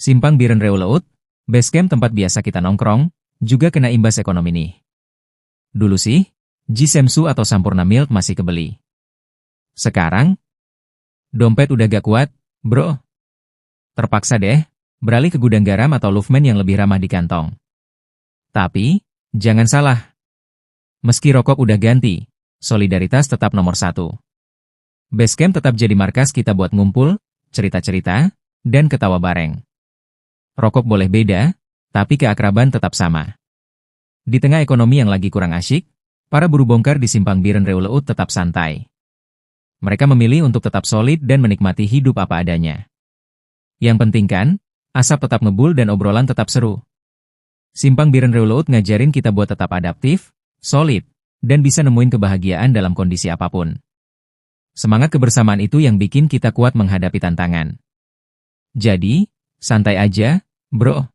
Simpang Biren Reuleut, basecamp tempat biasa kita nongkrong, juga kena imbas ekonomi nih. Dulu sih, Jisemsu atau Sampurna Milk masih kebeli. Sekarang, dompet udah gak kuat, bro. Terpaksa deh, beralih ke gudang garam atau Louvman yang lebih ramah di kantong. Tapi, jangan salah. Meski rokok udah ganti, solidaritas tetap nomor satu. Basecamp tetap jadi markas kita buat ngumpul, cerita-cerita, dan ketawa bareng. Rokok boleh beda, tapi keakraban tetap sama. Di tengah ekonomi yang lagi kurang asyik, para buruh bongkar di Simpang Biren Reuleut tetap santai. Mereka memilih untuk tetap solid dan menikmati hidup apa adanya. Yang penting kan, asap tetap ngebul dan obrolan tetap seru. Simpang Biren Reuleut ngajarin kita buat tetap adaptif, solid, dan bisa nemuin kebahagiaan dalam kondisi apapun. Semangat kebersamaan itu yang bikin kita kuat menghadapi tantangan. Jadi, santai aja, bro.